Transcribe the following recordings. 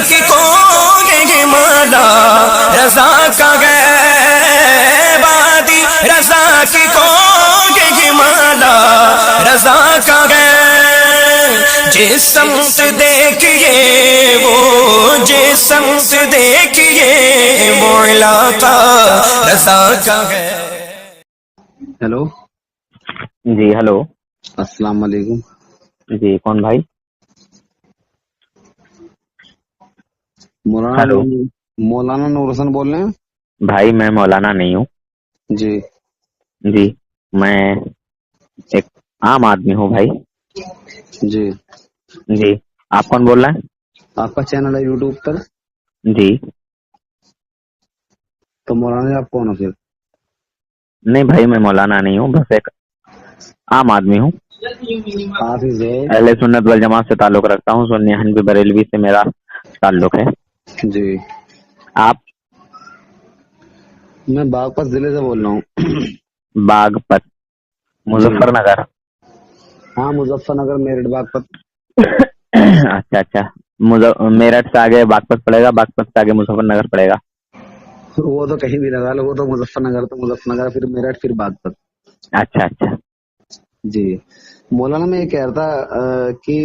کی کوئی مالا رضا کا گئے بادی رضا کی کوئی مالا رضا کا گئے جس سمت دیکھیے وہ جس سمت دیکھیے وہ علاقہ رضا کا ہے۔ ہیلو جی ہلو، السلام علیکم۔ جی کون بھائی؟ ہلو مولانا نور حسن بول رہے ہیں؟ بھائی میں مولانا نہیں ہوں جی جی، میں ایک عام آدمی ہوں بھائی۔ جی، جی آپ کون بول رہے آپ کا چینل ہے یوٹیوب پر؟ ہیں؟ جی تو مولانا آپ کون ہو پھر؟ نہیں بھائی میں مولانا نہیں ہوں، بس ایک عام آدمی ہوں۔ حافظ ہے؟ اہل سنت والجماعت سے تعلق رکھتا ہوں، سنی حنفی بریلوی سے میرا تعلق ہے۔ جی، آپ؟ میں باغپت ضلع سے بول رہا ہوں۔ باغپت مظفر نگر؟ ہاں مظفر نگر، میرٹھ، باغپت۔ اچھا اچھا، میرٹھ سے آگے باغپت پڑے گا، باغپت سے آگے مظفر نگر پڑے گا۔ وہ تو کہیں بھی لگا لو، وہ تو مظفر نگر پھر میرٹھ پھر باغپت۔ اچھا اچھا، جی مولانا میں یہ کہہ رہا تھا کہ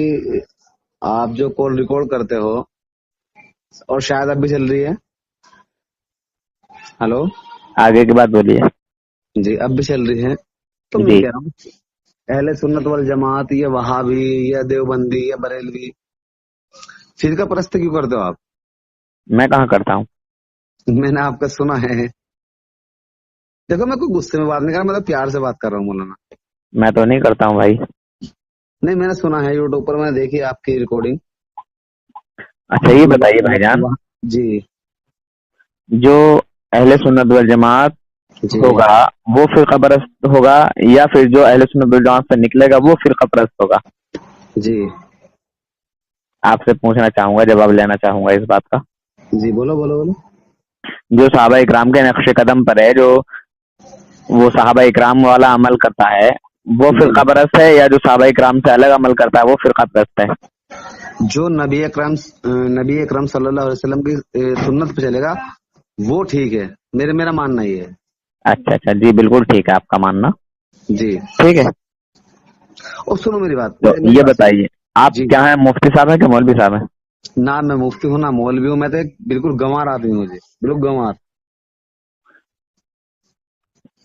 آپ جو کال ریکارڈ کرتے ہو اور شاید اب بھی چل رہی ہے، ہلو آگے کی بات بولیے۔ جی اب بھی چل رہی ہے، تو میں جی کہہ رہا ہوں اہل سنت والجماعت یا وہابی یا دیوبندی یا بریلوی فرقہ پرست کیوں کرتے ہو آپ؟ میں کہاں کرتا ہوں؟ میں نے آپ کا سنا ہے۔ دیکھو میں کوئی غصے میں بات نہیں کر رہا، میں تو پیار سے بات کر رہا ہوں مولانا۔ میں تو نہیں کرتا ہوں بھائی۔ نہیں میں نے سنا ہے یوٹیوب پر، میں نے دیکھی آپ کی ریکارڈنگ۔ اچھا یہ بتائیے بھائی جان، جی جو اہل سنت والجماعت جی ہوگا وہ فرقہ پرست ہوگا یا پھر جو اہل سنت والجماعت سے نکلے گا وہ فرقہ پرست ہوگا؟ جی آپ سے پوچھنا چاہوں گا، جواب لینا چاہوں گا اس بات کا۔ جی بولو بولو بولو۔ جو صحابہ اکرام کے نقش قدم پر ہے، جو وہ صحابہ اکرام والا عمل کرتا ہے وہ فرقہ پرست ہے، یا جو صحابہ اکرام سے الگ عمل کرتا ہے وہ فرقہ پرست ہے؟ جو نبی اکرم صلی اللہ علیہ وسلم کی سنت پہ چلے گا وہ ٹھیک ہے، میرا ماننا یہ ہے۔ اچھا اچھا، جی بالکل ٹھیک ہے آپ کا ماننا، جی ٹھیک ہے۔ اور سنو میری بات، تو میری یہ بات سنو۔ بتائیے آپ جی کیا ہیں، مفتی صاحب ہیں کہ مولوی صاحب ہیں؟ نہ میں مفتی ہوں نہ مولوی ہوں، میں تو ایک بالکل گنوار آدمی ہوں، مجھے بالکل گنوار۔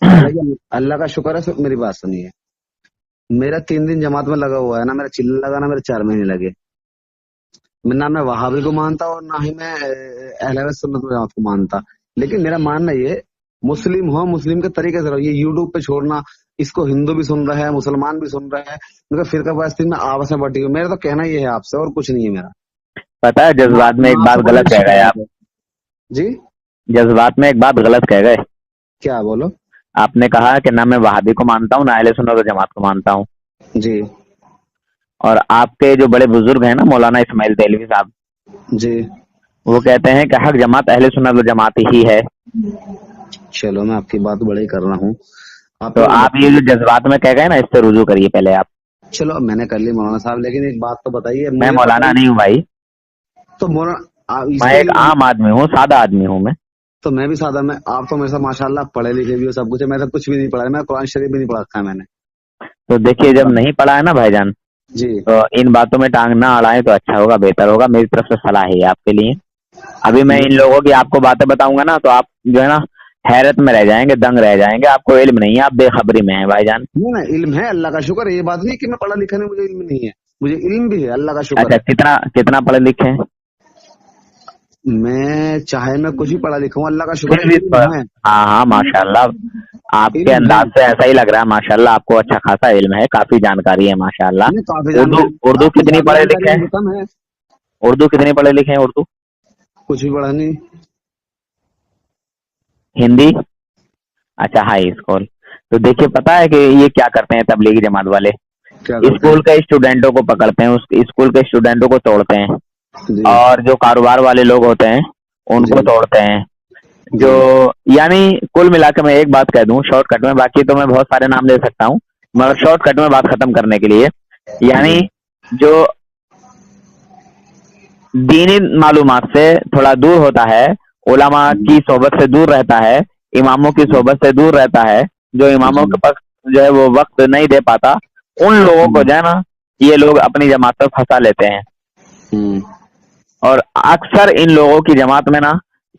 حالانکہ اللہ کا شکر ہے، میری بات سنیے، میرا 3 دن جماعت میں لگا ہوا ہے، نہ میرا چلا لگا نہ میرے 4 مہینے لگے۔ نہ میں وہابی کو مانتا اور نہ ہی میں اہل سنت والجماعت کو مانتا، لیکن میرا ماننا یہ مسلم ہو، مسلم کے طریقے سے رہو۔ یہ یوٹیوب پہ چھوڑنا، اس کو ہندو بھی سن رہے ہیں، مسلمان بھی سن رہے ہیں، مگر فرقہ پرستی میں آپس میں بٹی ہوں۔ میرا تو کہنا یہ ہے آپ سے، اور کچھ نہیں ہے میرا۔ پتا ہے جذبات میں ایک بات معصوم غلط کہہ گئے آپ، شکایت ہے۔ جی جذبات میں ایک بات غلط کہہ گئے۔ کیا بولو؟ آپ نے کہا کہ نہ میں وہابی کو مانتا ہوں نہ اہل سنت والجماعت کو مانتا ہوں، جی اور آپ کے جو بڑے بزرگ ہیں نا مولانا اسماعیل دہلوی صاحب، جی وہ کہتے ہیں کہ حق جماعت اہل سنت والجماعت ہی ہے۔ چلو میں آپ کی بات بڑی کر رہا ہوں، تو آپ یہ جو جذبات میں کہہ گئے نا اس سے رجوع کریے پہلے آپ۔ چلو میں نے کر لی مولانا صاحب، لیکن ایک بات تو بتائیے میں مجھے، مولانا نہیں ہوں بھائی، تو مولانا اس میں کے ایک عام آدمی ہوں، سادہ آدمی ہوں میں۔ تو میں بھی سادہ، میں آپ تو میرے ساتھ ماشاء اللہ پڑھے لکھے بھی ہو، سب کچھ ہے، میں تو کچھ بھی نہیں پڑھا ہے، میں قرآن شریف بھی نہیں پڑھا رکھا ہے میں نے۔ تو دیکھیے جب نہیں پڑھا ہے نا بھائی جان، جی تو ان باتوں میں ٹانگ نہ اڑائیں تو اچھا ہوگا، بہتر ہوگا، میری طرف سے صلاح ہے آپ کے لیے۔ ابھی میں ان لوگوں کی آپ کو باتیں بتاؤں گا نا تو آپ جو ہے نا حیرت میں رہ جائیں گے، دنگ رہ جائیں گے، آپ کو علم نہیں ہے، آپ بے خبری میں ہیں بھائی جان۔ نہیں علم ہے، اللہ کا شکر ہے، یہ بات نہیں کہ میں پڑھا لکھا نہیں، مجھے علم نہیں ہے، مجھے علم بھی ہے، اللہ کا شکر اچھا ہے۔ کتنا پڑھے لکھے ہیں؟ میں چاہے میں کچھ بھی پڑھا لکھا ہوں، اللہ کا شکر ہے، علم ہے، ہاں ہاں ماشاء اللہ، آپ کے علم ہے۔ انداز سے ایسا ہی لگ رہا ہے، ماشاء اللہ آپ کو اچھا خاصا علم ہے، کافی جانکاری ہے ماشاء اللہ۔ نہیں کافی اردو کتنی پڑھے لکھے جانکاری ہیں؟ کم ہے، اردو کتنی پڑھے لکھے ہیں؟ اردو کچھ بھی پڑھا نہیں۔ ہندی؟ اچھا ہائی اسکول۔ تو دیکھیے پتا ہے کہ یہ کیا کرتے ہیں تبلیغی جماعت والے، کیا کرتے اسکول کے اسٹوڈینٹوں کو پکڑتے ہیں، اس اسکول کے اسٹوڈینٹوں کو توڑتے ہیں، ہیں؟ جی اور جو کاروبار والے لوگ ہوتے ہیں ان جی کو توڑتے ہیں، جو جی یعنی کل ملا کے میں ایک بات کہہ دوں شارٹ کٹ میں، باقی تو میں بہت سارے نام لے سکتا ہوں مگر شارٹ کٹ میں بات ختم کرنے کے لیے، یعنی جو दीनी मालूमात से थोड़ा दूर होता है, उलमा की सोबत से दूर रहता है, इमामों की सोबत से दूर रहता है, जो इमामों के पास जो है वो वक्त नहीं दे पाता, उन लोगों को जो है ना ये लोग अपनी जमात पर फंसा लेते हैं। हम्म, और अक्सर इन लोगों की जमात में ना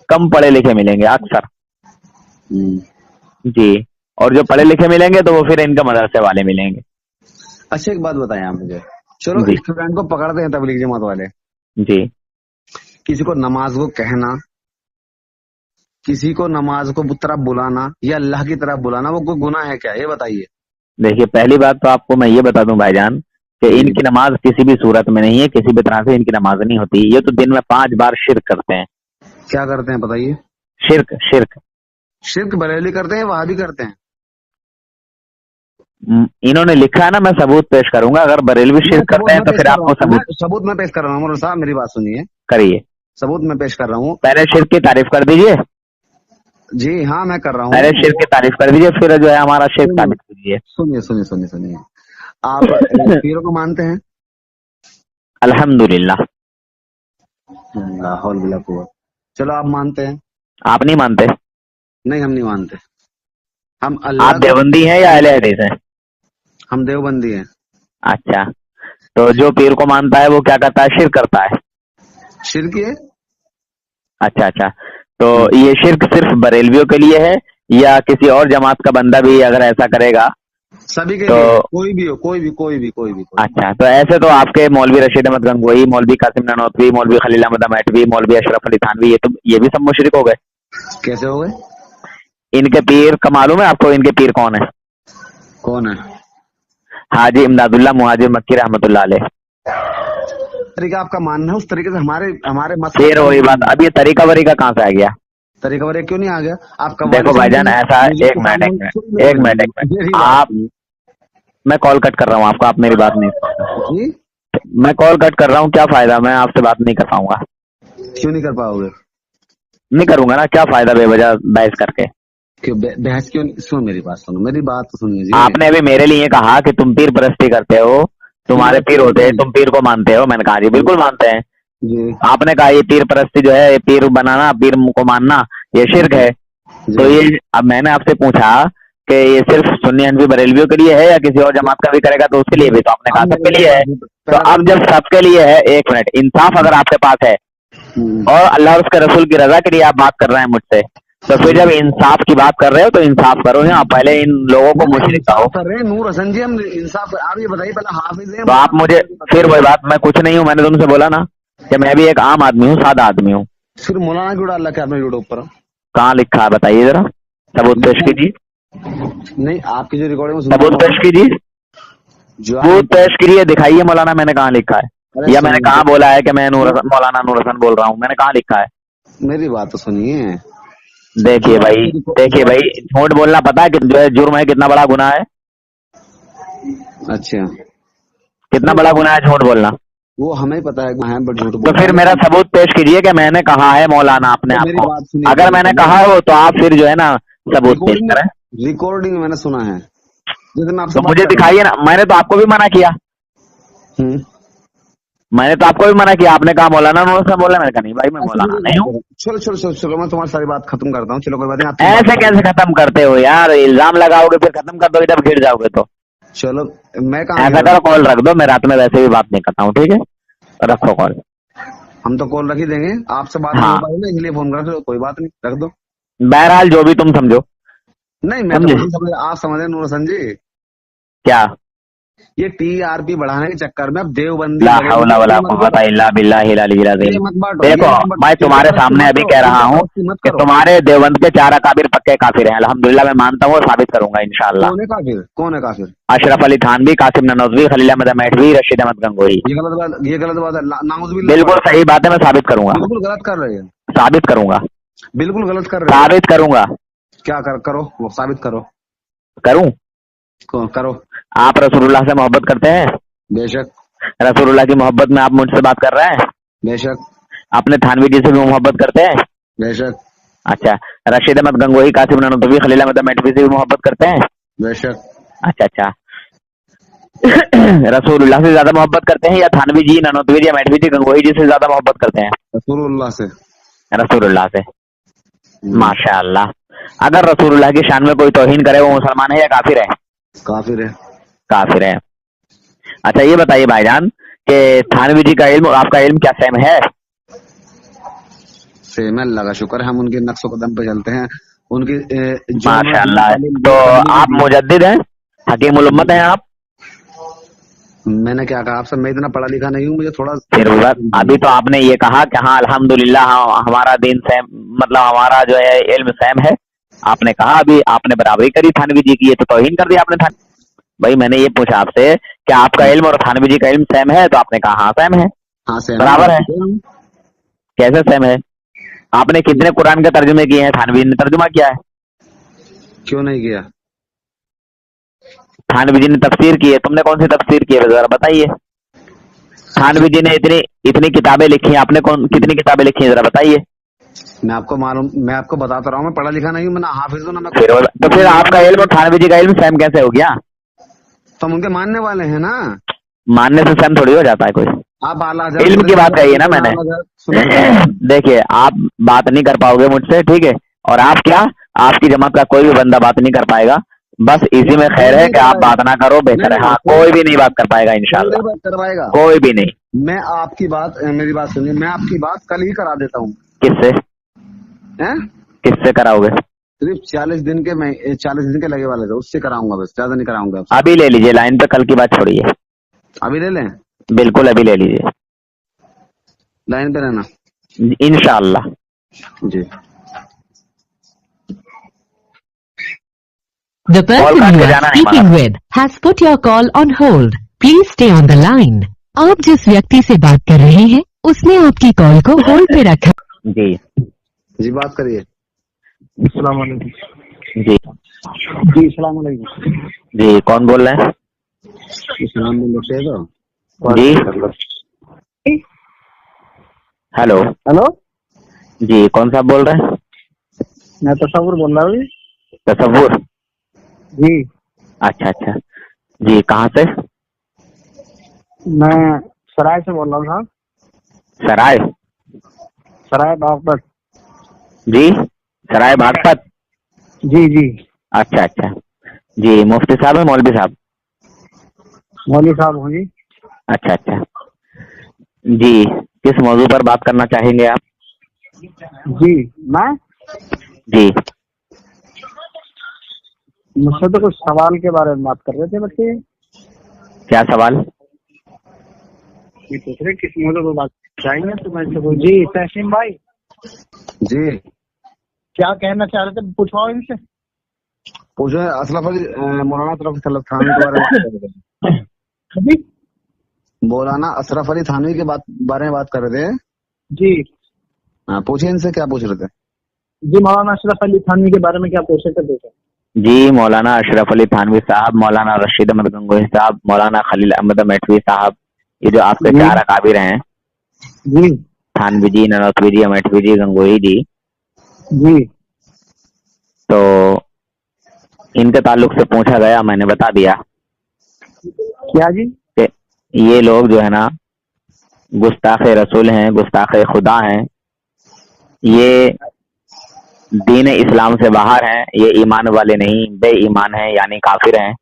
कम पढ़े लिखे मिलेंगे अक्सर जी, और जो पढ़े लिखे मिलेंगे तो वो फिर इनके मदरसे वाले मिलेंगे। अच्छा एक बात बताएं आप मुझे, चलो जी स्टूडेंट को पकड़ते हैं तबलीग जमात वाले, जी। किसी को नमाज को कहना, किसी को नमाज को तरफ बुलाना या अल्लाह की तरफ बुलाना, वो कोई गुनाह है क्या, ये बताइए। देखिए पहली बात तो आपको मैं ये बता दूं भाईजान कि जी। इनकी नमाज किसी भी सूरत में नहीं है, किसी भी तरह से इनकी नमाज नहीं होती। ये तो दिन में 5 बार शिरक करते हैं। क्या करते हैं बताइए। शिरक शिरक शिर्क बरेली करते हैं, वहां भी करते हैं। इन्होंने लिखा है ना, मैं सबूत पेश करूंगा। अगर बरेलवी मैं शिरक करते सबूत हैं में तो पेश फिर कर रहा आपको हूँ, मैं सबूत में पेश कर रहा हूँ, मोहम्मद साहब मेरी बात सुनिए, करिए। सबूत में पेश कर रहा हूँ। पहले शिरक की तारीफ कर दीजिए, जी हाँ मैं कर रहा हूँ। पहले शिरक की तारीफ कर दीजिए, फिर जो है हमारा शिरक साबित कीजिए। सुनिए सुनिए सुनिए सुनिए, आप पीरों को मानते हैं? अल्हम्दुलिल्लाह। ला हौल वला कुव्वत। चलो आप मानते हैं? आप नहीं मानते? नहीं हम नहीं मानते। हम अल्लाह आप देवबंदी हैं या अहले हदीस हैं? हम देवबंदी हैं। अच्छा, तो जो पीर को मानता है वो क्या करता है? शिरक करता है। शिर्क है। अच्छा अच्छा, तो ये शिरक सिर्फ बरेलवियों के लिए है या किसी और जमात का बंदा भी अगर ऐसा करेगा? सभी के तो लिए, कोई भी हो, कोई भी। अच्छा, तो ऐसे तो आपके मौलवी रशीद अहमद गंगोही, मौलवी कासिम ननौतवी, मौलवी खलील अहमद मैटवी, मौलवी अशरफ अली थानवी, ये भी सब मुशरिक हो गए। कैसे हो गए? इनके पीर का मालूम है आपको? इनके पीर कौन है? कौन है? हाजी इमदादुल्लाह मुहाजिर मक्की रहमतुल्लाह अलैह। तरीका आपका मानना है, उस तरीके से हमारे फिर वही बात, अब ये तरीका वरीका कहाँ से आ गया? तरीका वरीका क्यों नहीं आ गया? आप देखो भाईजान ऐसा है, एक मिनट आप, मैं कॉल कट कर रहा हूँ आपको, आप मेरी बात नहीं सुन रहे। जी मैं कॉल कट कर रहा हूँ, क्या फायदा, मैं आपसे बात नहीं कर पाऊंगा। क्यों नहीं कर पाओगे? नहीं करूंगा ना, क्या फायदा बेवजह बहस करके। क्यों बहस क्यों नहीं? सुनो मेरी बात, सुनो मेरी बात तो सुनिए जी। आपने अभी मेरे लिए कहा कि तुम पीर परस्ती करते हो, तुम्हारे पीर होते हैं, तुम पीर को मानते हो। मैंने कहा जी बिल्कुल मानते हैं। जी आपने कहा ये पीर परस्ती जो है, ये पीर बनाना, पीर को मानना, ये शिरक है। तो ये अब मैंने आपसे पूछा कि ये सिर्फ सुन्नी हनफी बरेलवियों के लिए है या किसी और जमात का भी करेगा तो उसके लिए भी? तो आपने कहा सबके लिए है। तो अब जब सबके लिए है, एक मिनट, इंसाफ अगर आपके पास है और अल्लाह और उसके रसूल की रजा के लिए आप बात कर रहे हैं मुझसे, तो फिर जब इंसाफ की बात कर रहे हो तो इंसाफ करो। यहाँ पहले इन लोगों को मुशरिक कहो। कर रहे हैं नूर हसन जी, हम इंसाफ। आप ये बताइए पहले, हाफिज हैं तो आप मुझे, फिर वही बात, मैं कुछ नहीं हूँ। मैंने तुमसे बोला ना कि मैं भी एक आम आदमी हूँ, सादा आदमी हूँ। फिर मौलाना क्यों डाल रखा है आपने यूट्यूब पर? कहाँ लिखा है बताइए जरा, सबूत पेश कीजिए, नहीं आपकी जो रिकॉर्डिंग सबूत पेश कीजिए, जो सबूत पेश कीजिए, दिखाइए मौलाना मैंने कहाँ लिखा है, या मैंने कहाँ बोला है कि मैं मौलाना नूर हसन बोल रहा हूँ, मैंने कहाँ लिखा है? मेरी बात तो सुनिए। देखिए भाई, झूठ बोलना पता है कि जो है जुर्म है, कितना बड़ा गुनाह है? अच्छा, कितना बड़ा गुनाह है झूठ बोलना? वो हमें पता है बट झूठ तो फिर मेरा सबूत पेश कीजिए कि मैंने कहा है मौलाना अपने आप को। अगर मैंने कहा हो तो आप फिर जो है ना सबूत पेश करें। रिकॉर्डिंग मैंने सुना है, जैसे मैं आपसे तो मुझे दिखाइए ना। मैंने तो आपको भी मना किया, मैंने तो आपको भी मना किया। आपने कहा मौलाना नूर हसन बोला, मैंने कहा नहीं भाई मैं मौलाना नहीं हूँ। चलो मैं तुम्हारी सारी बात खत्म करता हूँ। चलो कोई बात नहीं। ऐसे कैसे खत्म करते हो यार? इल्जाम लगाओगे फिर खत्म कर दोगे, जब घिर जाओगे तो। चलो मैं कहा ऐसा करो, कॉल रख दो, मैं रात में वैसे भी बात नहीं करता हूँ, ठीक है? रखो कॉल। हम तो कॉल रख ही देंगे, आपसे बात नहीं हो पाई ना, इसलिए फोन कर, कोई बात नहीं, रख दो। बहरहाल जो भी तुम समझो। नहीं मैं तो नहीं समझ, आप समझे नूर हसन जी? क्या? ये टीआरपी बढ़ाने के चक्कर में अब देवबंदी ला हौला वला कुव्वता इल्ला बिल्लाहिल अलील अज़ीम। देखो मैं तुम्हारे सामने अभी कह रहा हूँ कि तुम्हारे देवबंद के 4 अकाबिर पक्के काफिर हैं। अल्हम्दुलिल्लाह मैं मानता हूँ और साबित करूंगा इंशाअल्लाह। कौन है काफिर? अशरफ अली थानवी, कासिम ननौतवी, खलील अहमद मैटवी, रशीद अहमद गंगोही। ये गलत बात है, नाउज़ुबिल्लाह। बिल्कुल सही बात है, मैं साबित करूंगा। बिल्कुल गलत कर रहे हैं, साबित करूंगा, बिल्कुल गलत कर रहे हैं। साबित करूंगा। क्या करो, वो साबित करो। करूं? करो। आप रसूलुल्लाह से मोहब्बत करते हैं? बेशक। रसूलुल्लाह की मोहब्बत में आप मुझसे बात कर रहे हैं? बेशक। अपने थानवी जी से भी मोहब्बत करते हैं? बेशक। अच्छा, रशीद अहमद गंगोही, कासिम ननौतवी, खलील अहमद मैटवी से भी मोहब्बत करते हैं? बेशक। अच्छा अच्छा, रसूलुल्लाह से ज्यादा मोहब्बत करते हैं या थानवी जी, ननौतवी जी, अमेठवी जी, गंगोही जी से ज्यादा मोहब्बत करते हैं? रसूलुल्लाह से। रसूलुल्लाह से। माशाअल्लाह। अगर रसूलुल्लाह की शान में कोई तौहीन करे वो मुसलमान है या काफिर है? काफिर है। काफिर है। अच्छा ये बताइए भाईजान कि थानवी जी का इल्म और आपका इल्म क्या सेम है? सेम है, अल्लाह का शुक्र है, हम उनके नक्शो कदम पे चलते हैं। उनकी जो माशाअल्लाह। तो आप मुजद्दिद हैं, हकीमुल उम्मत हैं आप? मैंने क्या कहा आपसे, मैं इतना पढ़ा लिखा नहीं हूँ, मुझे थोड़ा फिर अभी तो आपने ये कहा कि हाँ अल्हम्दुलिल्लाह हमारा दीन सेम, मतलब हमारा जो है इल्म सेम है। आपने कहा, अभी आपने बराबरी करी थानवी जी की, ये तो तौहीन कर दिया आपने। भाई मैंने ये पूछा आपसे कि आपका इल्म और थानवी जी का इल्म सेम है, तो आपने कहा हाँ सेम है, हाँ सेम बराबर है। कैसे सेम है? आपने कितने कुरान के तर्जुमे किए हैं? थानवी ने तर्जुमा किया है? क्यों नहीं किया? थानवी जी ने तफसीर की है, तुमने कौन सी तफसीर की है जरा बताइए। थानवी जी ने इतनी किताबें लिखी हैं, आपने कितनी किताबें लिखी हैं जरा बताइए। मैं आपको मालूम, मैं आपको बताता रहा हूँ, मैं पढ़ा लिखा नहीं हूँ, मैं ना हाफिज हूँ ना मैं। तो फिर आपका इल्म और थानवी जी का इल्म सेम कैसे हो गया? तो हम उनके मानने वाले हैं ना। मानने से सेम थोड़ी हो जाता है कोई। आप आला इल्म की बात कही है ना मैंने। देखिए आप बात नहीं कर पाओगे मुझसे, ठीक है, और आप क्या, आपकी जमात का कोई भी बंदा बात नहीं कर पाएगा। बस इसी में खैर है कि आप बात ना करो, बेहतर है। हाँ, कोई भी नहीं बात कर पाएगा इंशाल्लाह, बात करवाएगा कोई भी नहीं। मैं आपकी बात, मेरी बात सुनिए, मैं आपकी बात कल ही करा देता हूँ। किससे? हैं? किससे कराओगे? सिर्फ 40 दिन के, मैं 40 दिन के लगे वाले थे, उससे कराऊंगा, बस ज्यादा नहीं कराऊंगा। अभी ले लीजिए लाइन पे, कल की बात छोड़िए। अभी ले लें? बिल्कुल अभी ले लीजिए, लाइन पे रहना इंशाल्लाह। जी। The person काट you के are जाना नहीं speaking मगर। with has put your call on hold. Please stay on the line. आप जिस व्यक्ति से बात कर रहे हैं उसने आपकी कॉल को होल्ड पे रखा। जी जी बात करिए। जी जी सलाम अलैकुम। जी, कौन बोल रहे हैं? इस्लाम में लुटे दो जी हेलो हेलो, जी, कौन सा बोल रहे हैं? मैं तसव्वुर बोल रहा हूँ। तसव्वुर? जी अच्छा अच्छा जी, कहाँ से? मैं सराय से बोल रहा हूँ साहब। सराय? सराय बागपत। जी सराय बागपत। जी जी अच्छा अच्छा जी, मुफ्ती साहब है मौलवी साहब? मौलवी साहब हूँ जी। अच्छा अच्छा जी, किस मौजू पर बात करना चाहेंगे आप? जी मैं जी मुझसे तो कुछ सवाल के बारे में बात कर रहे थे बच्चे। क्या सवाल? ये पूछ रहे किस मौजू पर बात चाहेंगे, तो मैं जी तहसीन भाई जी क्या कहना चाह रहे थे, पूछवाओ इनसे। पूछो असलफ अली, मौलाना अशरफ अली थानवी के बारे में बात कर रहे थे। मौलाना अशरफ अली थानवी के बारे में बात कर रहे थे जी। हाँ पूछिए इनसे, क्या पूछ रहे थे? जी मौलाना अशरफ अली थानवी के बारे में क्या पूछ रहे थे? जी, मौलाना अशरफ अली थानवी साहब, मौलाना रशीद अहमद गंगोही साहब, मौलाना खलील अहमद मेठवी साहब, ये जो आपके चार अकाबिर हैं, जी थानवी जी, ननौतवी जी, अमेठवी जी, गंगोही जी, जी तो इनके ताल्लुक से पूछा गया, मैंने बता दिया क्या जी? कि ये लोग जो है ना गुस्ताख रसूल हैं, गुस्ताख खुदा हैं, ये दीन इस्लाम से बाहर हैं, ये ईमान वाले नहीं, बेईमान हैं यानी काफिर हैं,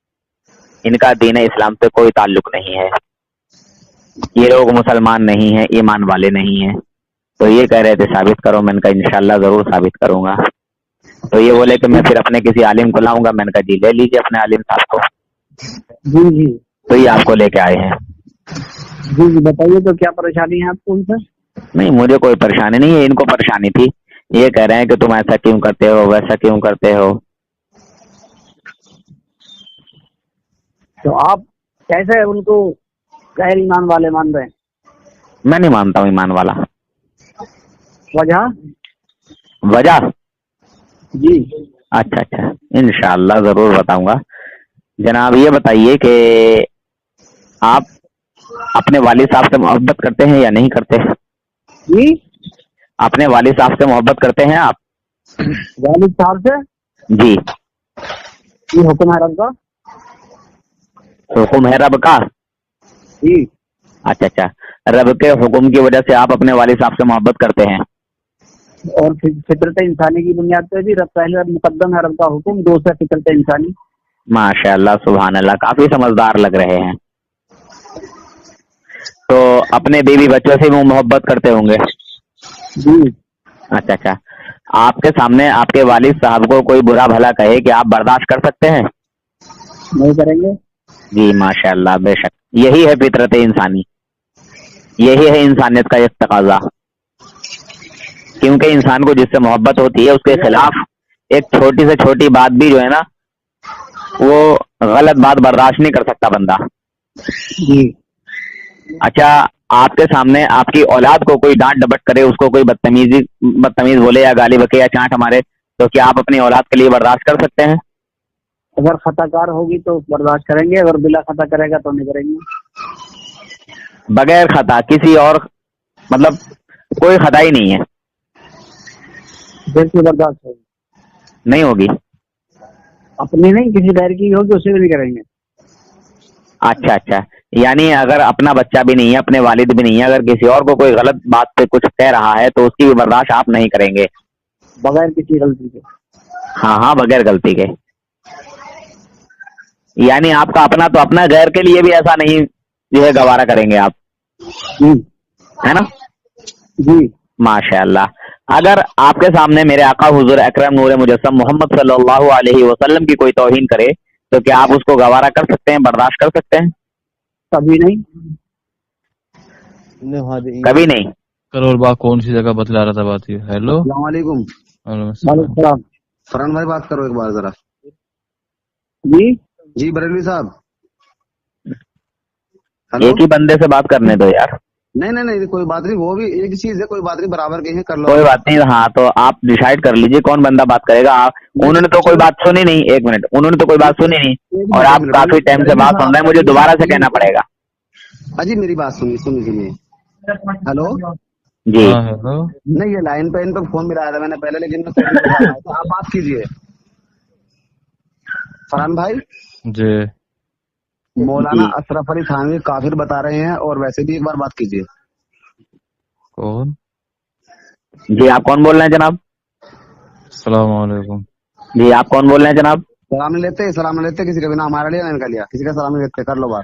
इनका दीन इस्लाम से कोई ताल्लुक नहीं है, ये लोग मुसलमान नहीं हैं, ईमान वाले नहीं हैं। तो ये कह रहे थे साबित करो, मैंने कहा इंशाल्लाह जरूर साबित करूंगा। तो ये बोले कि मैं फिर अपने किसी आलिम को लाऊंगा, मैंने कहा जी ले लीजिए अपने आलिम साहब को। जी जी तो ये आपको लेके आए हैं। जी जी बताइए, तो क्या परेशानी है आपको उनसे? नहीं मुझे कोई परेशानी नहीं है, इनको परेशानी थी। ये कह रहे हैं कि तुम ऐसा क्यों करते हो, वैसा क्यों करते हो। तो आप कैसे उनको गैर ईमान वाले मान रहे हैं? मैं नहीं मानता हूँ ईमान वाला। वजह? वजह? जी अच्छा अच्छा, इंशाल्लाह जरूर बताऊंगा। जनाब ये बताइए कि आप अपने वालिद साहब से मोहब्बत करते हैं या नहीं करते? जी अपने वालिद साहब से मोहब्बत करते हैं आप? वालिद साहब से? जी ये हुक्म है रब का। हुक्म है रब का? जी अच्छा अच्छा, रब के हुक्म की वजह से आप अपने वालिद साहब से मोहब्बत करते हैं। और फितरत इंसानी की बुनियाद पे भी रब पहले मुकद्दम है, रब का हुक्म, दूसरा फितरत इंसानी। माशाअल्लाह सुभान अल्लाह, काफी समझदार लग रहे हैं। तो अपने बीवी बच्चों से भी मोहब्बत करते होंगे? जी अच्छा अच्छा, आपके सामने आपके वालिद साहब को कोई बुरा भला कहे कि आप बर्दाश्त कर सकते हैं? नहीं करेंगे। जी माशाअल्लाह, बेशक यही है फितरत इंसानी, यही है इंसानियत का एक तकाजा। क्योंकि इंसान को जिससे मोहब्बत होती है उसके खिलाफ एक छोटी से छोटी बात भी जो है ना, वो गलत बात बर्दाश्त नहीं कर सकता बंदा। जी अच्छा, आपके सामने आपकी औलाद को कोई डांट डपट करे, उसको कोई बदतमीज बोले या गाली बके या चांट मारे, तो क्या आप अपनी औलाद के लिए बर्दाश्त कर सकते हैं? अगर खताकार होगी तो बर्दाश्त करेंगे, अगर बिला खता करेगा तो नहीं करेंगे। बगैर खता किसी और, मतलब कोई खता ही नहीं है, फिर बर्दाश्त होगी, नहीं होगी? अपनी नहीं, किसी गैर की होगी उसे भी नहीं करेंगे। अच्छा अच्छा, यानी अगर अपना बच्चा भी नहीं है, अपने वालिद भी नहीं है, अगर किसी और को कोई गलत बात पे कुछ कह रहा है तो उसकी भी बर्दाश्त आप नहीं करेंगे? बगैर किसी गलती के। हाँ हाँ, बगैर गलती के। यानी आपका अपना तो अपना, गैर के लिए भी ऐसा नहीं जो है गवारा करेंगे आप, जी है ना? जी माशाअल्लाह। अगर आपके सामने मेरे आका हुजूर अकरम नूर मुजस्सम मोहम्मद सल्लल्लाहु अलैहि वसल्लम की कोई तौहीन करे तो क्या आप उसको गवारा कर सकते हैं, बर्दाश्त कर सकते हैं? कभी नहीं। कभी नहीं। करोड़ बाग कौन सी जगह बतला रहा था बात ये? हेलो, अस्सलाम वालेकुम। वालेकुम अस्सलाम। वालेकुम सलाम। फरहान भाई बात करो एक बार जरा। जी जी बरेलवी साहब। हेलो। एक ही बंदे से बात करने दो यार। नहीं नहीं नहीं, कोई बात नहीं, वो भी एक चीज है, कोई बात नहीं, बराबर के हैं, कर लो। कोई बात नहीं, हाँ तो आप डिसाइड कर लीजिए कौन बंदा बात करेगा। उन्होंने तो कोई बात सुनी नहीं, एक मिनट, उन्होंने तो कोई बात सुनी नहीं और आप काफी टाइम से बात सुन रहे हैं, मुझे दोबारा से कहना पड़ेगा। अजी मेरी बात सुनिए सुनिए सुनिए। हेलो। जी हाँ हेलो। नहीं ये लाइन पे इन पे फोन मिलाया था मैंने पहले, लेकिन मैं फोन नहीं उठा पाया, तो आप बात कीजिए। फरहान भाई, जी मौलाना अशरफ अली थानवी काफिर बता रहे हैं, और वैसे भी एक बार बात कीजिए। कौन? जी, आप कौन बोल रहे हैं जनाब? अस्सलाम वालेकुम। जी, आप कौन बोल रहे हैं जनाब? सलाम नहीं लेते, सलाम नहीं लेते किसी का भी, ना हमारा लिया ना इनका लिया, किसी का सलाम नहीं लेते, कर लो बात।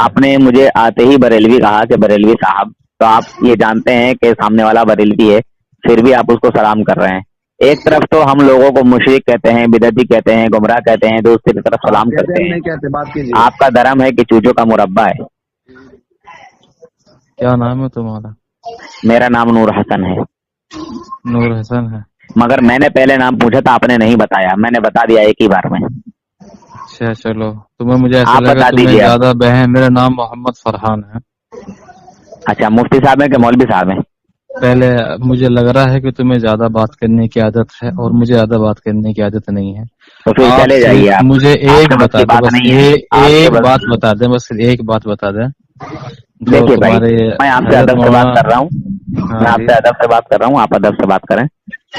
आपने मुझे आते ही बरेलवी कहा कि बरेलवी साहब, तो आप ये जानते हैं कि सामने वाला बरेलवी है, फिर भी आप उसको सलाम कर रहे हैं। एक तरफ तो हम लोगों को मुशरिक कहते हैं, बिदअती कहते हैं, गुमराह कहते हैं, दूसरी तरफ सलाम करते हैं। नहीं कहते, बात कीजिए। आपका धर्म है कि चूजों का मुरब्बा है। क्या नाम है तुम्हारा? मेरा नाम नूर हसन है। नूर हसन है? मगर मैंने पहले नाम पूछा था, आपने नहीं बताया, मैंने बता दिया एक ही बार में। अच्छा चलो, तुम्हें मुझे ऐसा आप लगा बता तुम्हें दीजिए। ज्यादा बहन। मेरा नाम मोहम्मद फरहान है। अच्छा, मुफ्ती साहब है कि मौलवी साहब है? पहले मुझे लग रहा है कि तुम्हें ज्यादा बात करने की आदत है और मुझे ज्यादा बात करने की आदत नहीं है। तो फिर चले जाइए आप। मुझे एक आपके बस बता की दे, बात बस नहीं है। एक बात बता दे, बस एक बात बता दे। जो देखिए भाई, तुम्हारे मैं आपसे हजरत अदब से बात मौलाना- कर रहा हूँ, मैं हाँ आपसे अदब से बात कर रहा हूँ, आप अदब से बात करें,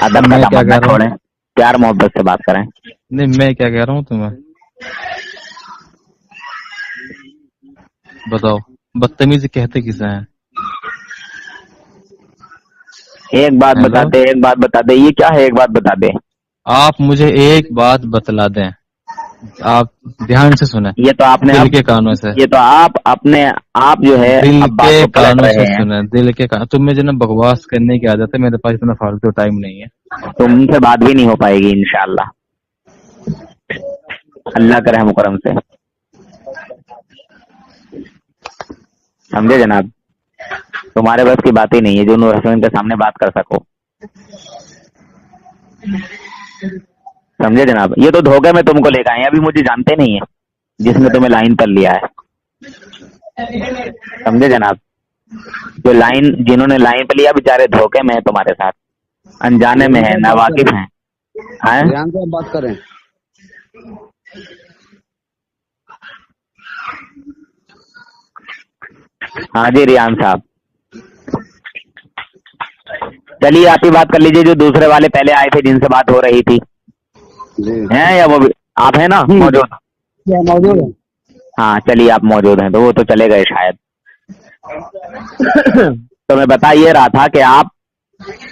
अदब मैं का क्या दामन कह न रहा हूँ? छोड़ें, प्यार मोहब्बत से बात करें। नहीं, मैं क्या कह रहा हूँ तुम्हें बताओ, बदतमीजी कहते किसे हैं? एक बात हेलो? बता दे, एक बात बता दे, ये क्या है, एक बात बता दे। आप मुझे एक बात बतला दें, आप ध्यान से सुने, ये तो आपने दिल के कानों से, ये तो आप अपने आप जो है दिल अब बात के को पलट कानों रहे से हैं। सुने, दिल के कानों। तुम्हें जो ना बकवास करने की आदत है, मेरे पास इतना फालतू टाइम नहीं है। तुमसे बात भी नहीं हो पाएगी इंशाअल्लाह, अल्लाह के रहम करम से, समझे जनाब? तुम्हारे बस की बात ही नहीं है जो नूर हसन के सामने बात कर सको, समझे जनाब? ये तो धोखे में तुमको लेकर आए, अभी मुझे जानते नहीं है जिसने तुम्हें लाइन पर लिया है, समझे जनाब? जो लाइन, जिन्होंने लाइन पर लिया बेचारे धोखे में है तुम्हारे साथ, अनजाने में है, नावाकिफ हैं। हैं? ध्यान से आप बात करें। हाँ जी रियान साहब, चलिए आप ही बात कर लीजिए, जो दूसरे वाले पहले आए थे जिनसे बात हो रही थी, जी हैं या वो भी आप हैं ना मौजूद? क्या मौजूद है? हाँ चलिए आप मौजूद हैं तो वो तो चले गए शायद। तो मैं बता ये रहा था कि आप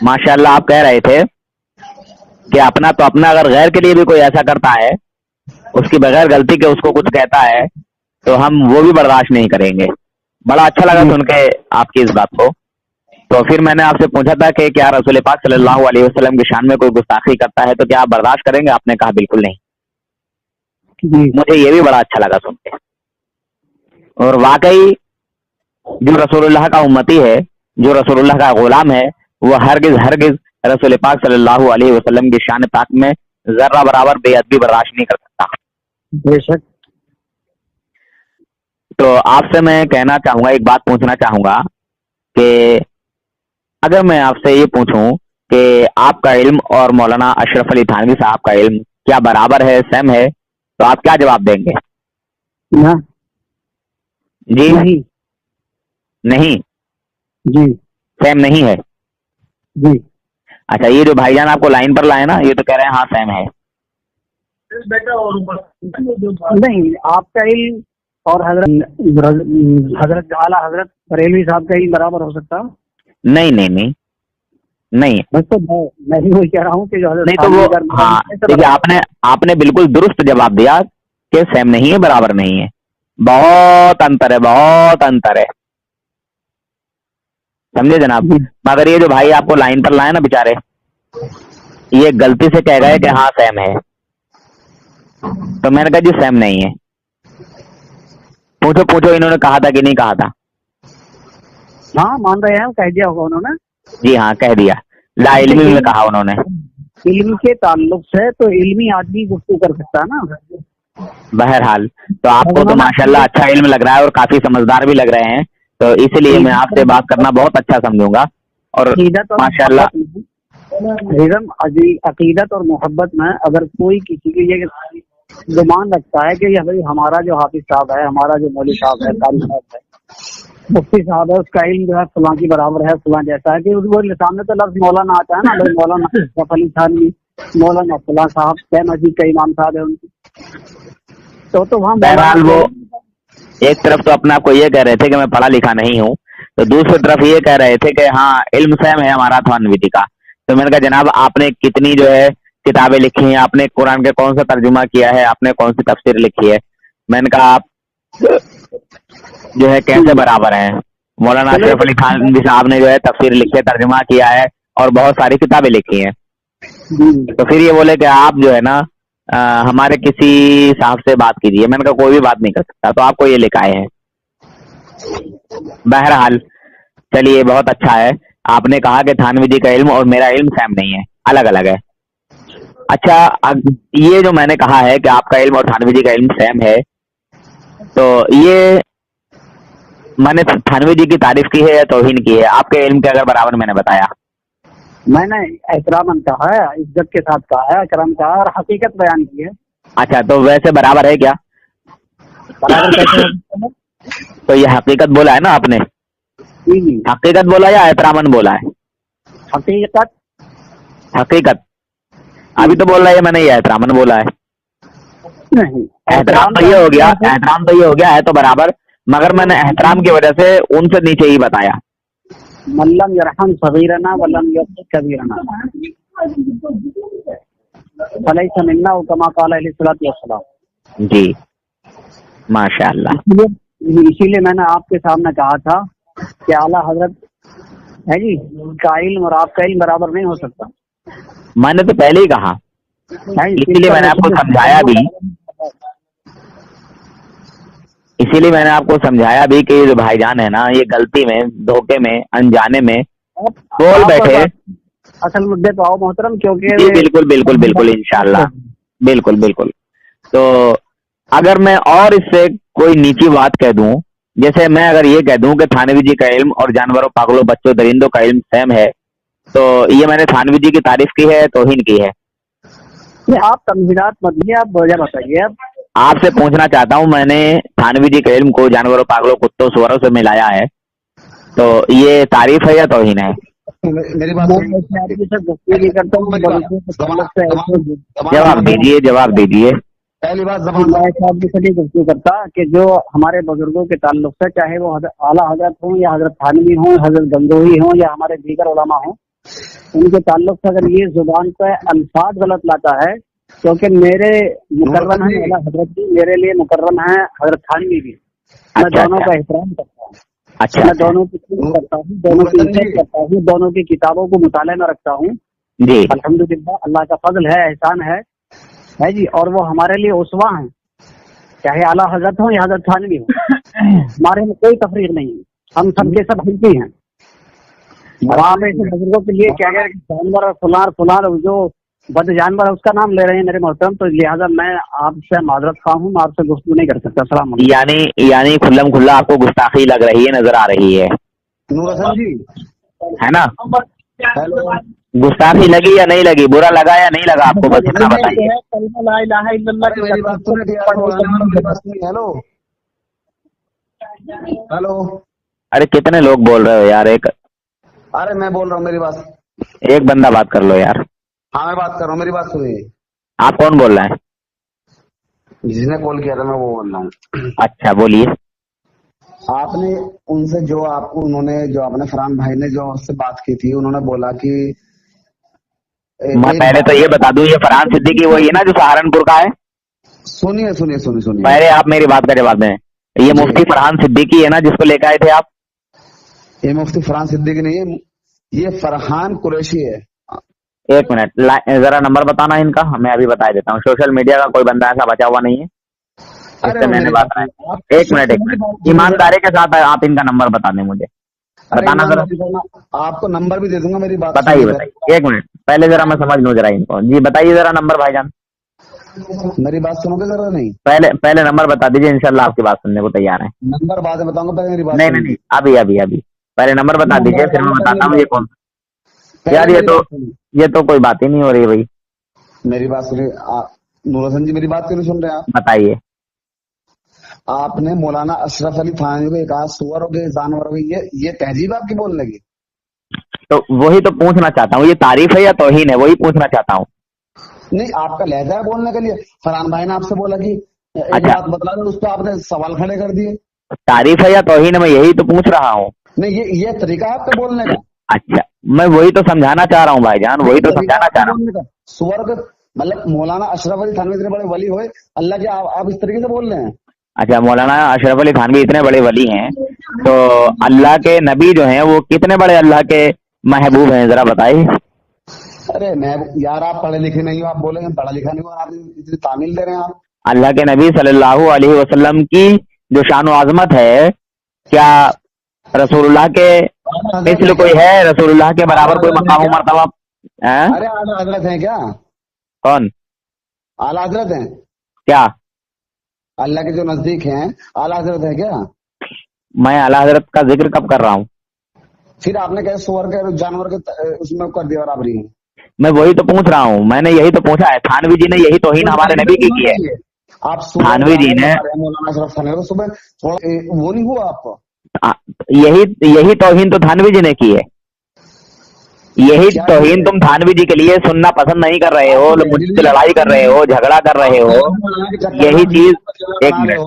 माशाल्लाह आप कह रहे थे कि अपना तो अपना, अगर गैर के लिए भी कोई ऐसा करता है, उसकी बगैर गलती के उसको कुछ कहता है, तो हम वो भी बर्दाश्त नहीं करेंगे। बड़ा अच्छा लगा सुन के आपकी इस बात को। तो फिर मैंने आपसे पूछा था कि क्या रसूल पाक सल्लल्लाहु अलैहि वसल्लम की शान में कोई गुस्ताखी करता है तो क्या आप बर्दाश्त करेंगे? आपने कहा बिल्कुल नहीं। मुझे ये भी बड़ा अच्छा लगा सुन के। और वाकई जो रसूलुल्लाह का उम्मती है, जो रसूलुल्लाह का गुलाम है, वो हरगिज हरगिज रसूल पाक सल्लल्लाहु अलैहि वसल्लम की शान पाक में जर्रा बराबर बेअदबी बर्दाश्त नहीं कर सकता। बेशक। तो आपसे मैं कहना चाहूंगा, एक बात पूछना चाहूंगा कि अगर मैं आपसे ये पूछूं कि आपका इल्म और मौलाना अशरफ अली थानवी साहब का इल्म क्या बराबर है, सेम है, तो आप क्या जवाब देंगे? ना जी नहीं। नहीं, जी सेम नहीं है। जी अच्छा, ये जो भाईजान आपको लाइन पर लाए ना, ये तो कह रहे हैं हाँ सेम है। नहीं, आपका इल्म और हजरत आला हजरत बरेलवी साहब का इल्म बराबर हो सकता? नहीं नहीं नहीं नहीं बस तो मैं भी वही कह रहा हूँ कि जो हजरत नहीं, तो वो हाँ देखिए, आपने बिल्कुल दुरुस्त जवाब दिया कि सेम नहीं है, बराबर नहीं है, बहुत अंतर है, बहुत अंतर है। समझे जनाब? मगर ये जो भाई आपको लाइन पर लाए ना बेचारे, ये गलती से कह गए कि हाँ सेम है, तो मैंने कहा जी सेम नहीं है। पूछो पूछो इन्होंने कहा था कि नहीं कहा था? हाँ मान रहे हैं, कह दिया होगा उन्होंने। जी हाँ कह दिया, ला इल्मी में कहा उन्होंने। इल्म के ताल्लुक से तो इल्मी आदमी गुफ्तगू कर सकता है ना। बहरहाल तो आपको तो माशाल्लाह अच्छा इल्म लग रहा है और काफी समझदार भी लग रहे हैं, तो इसलिए मैं आपसे बात करना बहुत अच्छा समझूंगा। और माशाल्लाह अकीदत और मोहब्बत में अगर कोई किसी की ये गुमान रखता है कि भाई हमारा जो हाफिज साहब है, हमारा जो मौलवी साहब है, कारी साहब है, मुफ्ती साहब है, उसका इल्म जो है फलां की बराबर है, फलां जैसा है, कि वो सामने तो लफ्ज मौलाना आता है ना, भाई मौलाना अशरफ अली थानवी, मौलाना फलां साहब, कै मस्जिद का इमाम साहब है उनकी, तो वहाँ बहरहाल वो एक तरफ तो अपने आप को ये कह रहे थे कि मैं पढ़ा लिखा नहीं हूँ, तो दूसरी तरफ ये कह रहे थे कि हाँ इल्म सेम है हमारा थानवी का। तो मैंने कहा जनाब आपने कितनी जो है किताबें लिखी हैं, आपने कुरान का कौन सा तर्जुमा किया है, आपने कौन सी तफसीर लिखी है? मैंने कहा आप जो है कैसे बराबर हैं? मौलाना अशरफ अली थानवी साहब ने जो है तफसीर लिखी है, तर्जुमा किया है और बहुत सारी किताबें लिखी हैं। तो फिर ये बोले कि आप जो है ना हमारे किसी साहब से बात कीजिए। मैंने कहा कोई भी बात नहीं कर सकता, तो आपको ये लिखाए हैं। बहरहाल चलिए बहुत अच्छा है, आपने कहा कि थानवी जी का इल्म और मेरा इल्म सेम नहीं है, अलग अलग है। अच्छा, ये जो मैंने कहा है कि आपका इल्म और थानवी जी का इल्म सेम है, तो ये मैंने थानवी जी की तारीफ की है या तौहीन की है? आपके इल्म के अगर बराबर मैंने बताया, मैंने एहतरामन कहा है, इज्जत के साथ कहा है, करम कहा है और हकीकत बयान की है। अच्छा, तो वैसे बराबर है क्या? बराबर कैसे है? तो ये हकीकत बोला है ना आपने? जी हकीकत बोला या एहतरामन बोला है? हकीकत। हकीकत अभी तो बोल रहा है, मैंने ये एहतरामन बोला है। नहीं, एहतराम तो ये हो गया, एहतराम तो ये हो गया है तो बराबर, मगर मैंने एहतराम की वजह से उनसे नीचे ही बताया। मल्लम यरहम सगीरना वल्लम यरहम कबीरना फलैसा मिन्ना कमा क़ाल अलैहिस्सलातु वस्सलाम। जी माशाअल्लाह। इसीलिए मैंने आपके सामने कहा था कि आला हजरत है जी का इल्म और आपका इल्म बराबर नहीं हो सकता। मैंने तो पहले ही कहा, इसीलिए मैंने आपको समझाया भी, इसीलिए मैंने आपको समझाया भी कि ये जो भाईजान है ना, ये गलती में, धोखे में, अनजाने में बोल बैठे। असल मुद्दे पे आओ मोहतरम, क्योंकि जी बिल्कुल बिल्कुल बिल्कुल इंशाल्लाह, बिल्कुल बिल्कुल। तो अगर मैं और इससे कोई नीची बात कह दूं, जैसे मैं अगर ये कह दूं कि थानवी जी का इल्म और जानवरों, पागलों, बच्चों, दरिंदों का इल्म सेम है, तो ये मैंने थानवी जी की तारीफ की है, तौहीन की है? आप तमहीदात मत दीजिए, आप वजह बताइए। आपसे पूछना चाहता हूं, मैंने थानवी जी के इल्म को जानवरों, पागलों, कुत्तों, सुअरों से मिलाया है, तो ये तारीफ है या तौहीन है? मेरी बात जवाब दीजिए, जवाब दीजिए। पहली बात जबान मैं साहब भी सभी गुफ्तगू करता कि जो हमारे बुजुर्गों के ताल्लुक से, चाहे वो आला हजरत हों या हजरत थानवी हों, हजरत गंगोही हों या हमारे दीगर उलमा हों, उनके ताल्लुक से अगर ये जुबान पे अल्फाज गलत लाता है, क्योंकि मेरे मुकर्रम है आला हजरत भी, मेरे लिए मुकर्रम है हजरत थानवी भी, मैं अच्छा, दोनों अच्छा। का एहतराम करता हूँ, अच्छा मैं अच्छा दोनों की खिदमत करता हूँ, दोनों की इज्जत करता हूँ, दोनों की किताबों को मुताले में रखता हूँ। जी अल्हम्दुलिल्लाह, अल्लाह का फजल है, एहसान है जी। और वो हमारे लिए उसवा हैं, चाहे आला हजरत हो या हजरत थानवी हो, हमारे में कोई तफरीक नहीं है, हम सबके सब हिंदी हैं। और आप ऐसे बुजुर्गों के लिए क्या कह जानवर और फुलार फुलार जो बद जानवर है उसका नाम ले रहे हैं मेरे मोहतरम, तो लिहाजा मैं आपसे माजरत खा हूँ, मैं आपसे गुफ्तगू नहीं कर सकता। सलाम अलैकुम। यानी खुल्लम खुल्ला आपको गुस्ताखी लग रही है, नजर आ रही है नूर हसन जी, है ना? हेलो। गुस्ताखी लगी या नहीं लगी, बुरा लगा या नहीं लगा आपको, बस इतना बताइए। अरे मेरी बात सुने मेरी बात सुनिए। Hello hello. अरे कितने लोग बोल रहे हो यार, अरे मैं बोल रहा हूँ, मेरी बात। एक बंदा बात कर लो यार। हाँ मैं बात कर रहा हूँ, मेरी बात सुनिए। आप कौन बोल रहे हैं? जिसने कॉल किया था मैं वो बोल रहा हूँ। अच्छा बोलिए। आपने उनसे जो आपको उन्होंने जो आपने फरहान भाई ने जो उससे बात की थी, उन्होंने बोला कि मैं पहले तो ये बता दूं, ये फरहान सिद्दीकी वही है ना जो सहारनपुर का है? सुनिए सुनिए सुनिए सुनिए। पहले आप मेरी बात का जवाब दें। ये जी। मुफ्ती फरहान सिद्दीकी है ना जिसको लेकर आए थे आप? ये मुफ्ती फरहान सिद्दीकी नहीं है, ये फरहान कुरैशी है। एक मिनट, जरा नंबर बताना इनका, मैं अभी बता देता हूँ। सोशल मीडिया का कोई बंदा ऐसा बचा हुआ नहीं है जिससे मैंने मेरी बात बात कराई। सुनिए। एक मिनट, ईमानदारी के साथ आप इनका नंबर बता दें मुझे, बताना जरा। आपको नंबर भी दे दूंगा, मेरी बात बताइए सुनिए। बताइए, एक मिनट पहले जरा मैं समझ लूँ जरा इनको। जी बताइए जरा नंबर भाईजान, मेरी बात सुनोगे जरा? नहीं, पहले नंबर बता दीजिए, इंशाल्लाह आपकी बात सुनने को तैयार है। नंबर बाद में बताऊंगा, पहले मेरी बात नहीं सुनिए। नहीं नहीं, अभी अभी अभी पहले नंबर बता दीजिए, फिर मैं बताता हूँ ये कौन। यार ये तो कोई बात ही नहीं हो रही भाई। मेरी बात सुनिए। नूर हसन जी, मेरी बात क्यों नहीं सुन रहे आप? बताइए। आपने मौलाना अशरफ अली थानवी को कहा सुअर हो गए, जानवर हो गए, ये तहजीब आपकी बोलने की? तो वही तो पूछना चाहता हूँ, ये तारीफ है या तौहीन है, वही पूछना चाहता हूँ। नहीं, आपका लहजा है बोलने के लिए। फरहान भाई ने आपसे बोला कि एक अच्छा। बात बतला दो, उस पर आपने सवाल खड़े कर दिए। तारीफ है या तौहीन है, मैं यही तो पूछ रहा हूँ। नहीं, ये तरीका है आपका बोलने का। अच्छा, मैं वही तो समझाना चाह रहा हूँ भाईजान, वही तो समझाना चाह रहा हूँ। बोलने का सुअर का मतलब मौलाना अशरफ अली थानवी इतने बड़े वली हुए अल्लाह के, आप इस तरीके से बोल रहे हैं? अच्छा, मौलाना अशरफ अली थानवी इतने बड़े वली हैं, तो अल्लाह के नबी जो हैं वो कितने बड़े अल्लाह के महबूब हैं, जरा बताइए। अरे मैं यार, आप पढ़े लिखे नहीं हो, आप बोलेंगे पढ़ा लिखा नहीं हो, आप इतनी तामील दे रहे हैं आप। अल्लाह के नबी सल्लल्लाहु अलैहि वसल्लम की जो शान व आजमत है, क्या रसूलुल्लाह के मिस्ल कोई है? रसूलुल्लाह के बराबर कोई मकाम मर्तबा है? अरे आला हजरत हैं क्या? कौन आला हजरत हैं? क्या? अल्लाह के जो नजदीक हैं आला हजरत है क्या? मैं आला हजरत का जिक्र कब कर रहा हूँ? फिर आपने कहा सुअर के जानवर के उसमें कर दिया बराबरी। मैं वही तो पूछ रहा हूँ, मैंने यही तो पूछा है। थानवी जी ने यही तौहीन हमारे नबी की है। आप थानवी जी ने मौलाना अशरफ थानवी को सुबह थोड़ा वो नहीं हुआ आपको? यही तौहीन तो थानवी जी ने की है। यही तौहीन तुम थानवी जी के लिए सुनना पसंद नहीं कर रहे हो, मुझसे लड़ाई कर रहे हो, झगड़ा कर रहे हो। यही चीज, एक मिनट,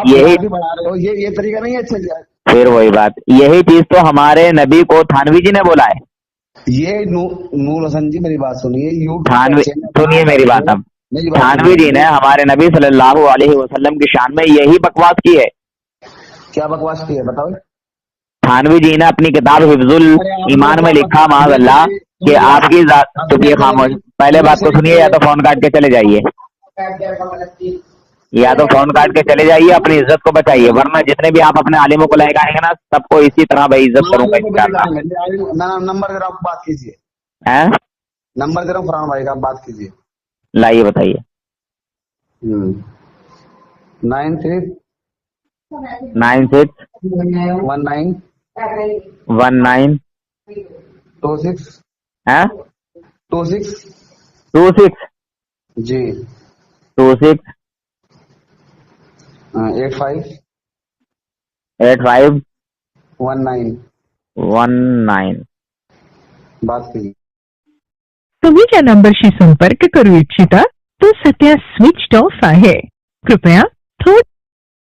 यही बढ़ा रहे हो, ये तरीका नहीं है। अच्छा, फिर वही बात, यही चीज तो हमारे नबी को थानवी जी ने बोला है। ये नूर हसन जी, मेरी बात सुनिए। थानवी, सुनिए मेरी बात अब। थानवी जी ने हमारे नबी सल्लल्लाहु अलैहि वसल्लम की शान में यही बकवास की है। क्या बकवास की है बताओ? थानवी जी ने अपनी किताब हिफ्जुल ईमान में लिखा माज़ अल्लाह कि आपकी चुपिए खामोश, पहले बात को सुनिए या तो फोन काट के चले जाइए, या तो फोन काट के चले जाइए, अपनी इज्जत को बचाइए, वरना जितने भी आप अपने आलिमों को लेकर आएंगे ना, सबको इसी तरह बेइज्जत करूंगा इंशाअल्लाह। नंबर दे रहा हूँ, बात कीजिए। हैं? नंबर दे रहा हूँ फरहान भाई का, आप बात कीजिए। लाइए बताइए। 96 96 19 19 26 हैं 26 26 जी 26 85 85 19 19। बात कीजिए। तुम्ही ज्या नंबरशी संपर्क करू इच्छिता तो सध्या स्विच ऑफ आहे. कृपया थोडं